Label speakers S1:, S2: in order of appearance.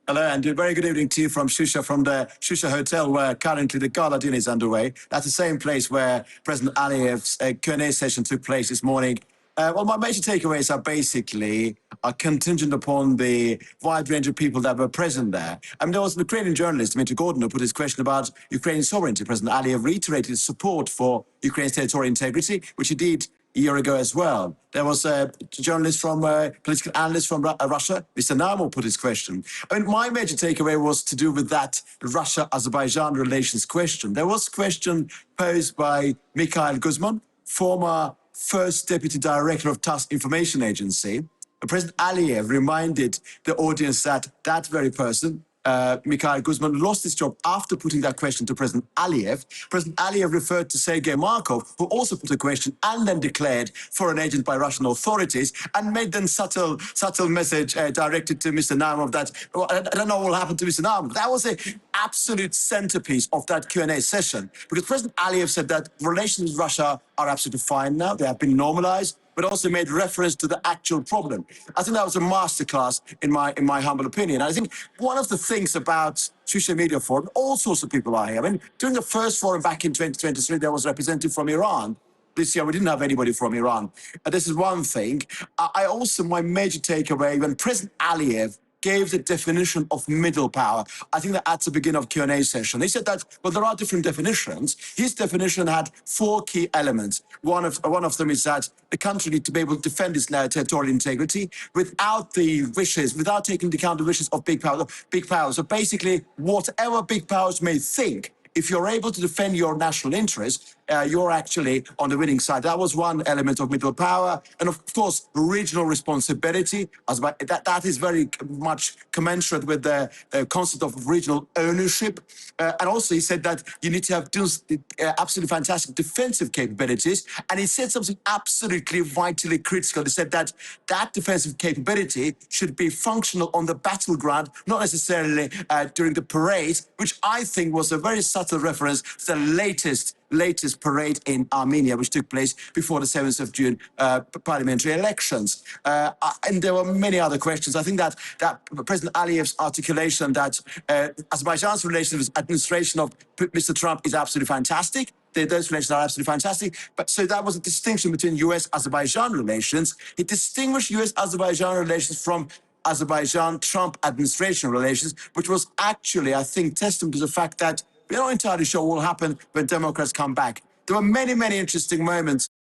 S1: Hello, and a very good evening to you from Shusha, from the Shusha Hotel, where currently the gala dinner is underway. That's the same place where President Aliyev's Q&A session took place this morning. Well, my major takeaways are basically contingent upon the wide range of people that were present there. I mean, there was an Ukrainian journalist, Dmitry Gordon, who put his question about Ukrainian sovereignty. President Aliyev reiterated his support for Ukraine's territorial integrity, which he did a year ago as well. There was a journalist political analyst from Russia, Mr. Namo, put his question. I mean, my major takeaway was to do with that Russia-Azerbaijan relations question. There was a question posed by Mikhail Guzman, former first deputy director of TASS Information Agency. President Aliyev reminded the audience that that very person, Mikhail Guzman, lost his job after putting that question to President Aliyev. President Aliyev referred to Sergei Markov, who also put a question and then declared foreign agent by Russian authorities, and made then subtle message directed to Mr. Naimov that, well, I don't know what will happen to Mr. Naimov. That was an absolute centerpiece of that Q&A session, because President Aliyev said that relations with Russia are absolutely fine now. They have been normalized, but also made reference to the actual problem. I think that was a masterclass in my humble opinion. I think one of the things about Shusha Media Forum, all sorts of people are here. I mean, during the first forum back in 2023, there was a representative from Iran. This year, we didn't have anybody from Iran. This is one thing. I also, my major takeaway, when President Aliyev gave the definition of middle power, I think that at the beginning of Q&A session, he said that, well, there are different definitions. His definition had four key elements. One of them is that the country needs to be able to defend its territorial integrity without taking into account the wishes of big powers. So basically, whatever big powers may think, if you're able to defend your national interests, you're actually on the winning side. That was one element of middle power. And of course, regional responsibility. That is very much commensurate with the concept of regional ownership. And also he said that you need to have absolutely fantastic defensive capabilities. And he said something absolutely vitally critical. He said that that defensive capability should be functional on the battleground, not necessarily during the parade, which I think was a very subtle reference to the latest parade in Armenia, which took place before the 7th of June parliamentary elections. And there were many other questions. I think that President Aliyev's articulation that Azerbaijan's relations with administration of Mr. Trump is absolutely fantastic. Those relations are absolutely fantastic. But so that was a distinction between US-Azerbaijan relations. It distinguished US-Azerbaijan relations from Azerbaijan-Trump administration relations, which was actually, I think, testament to the fact that we're not entirely sure what will happen when Democrats come back. There were many, many interesting moments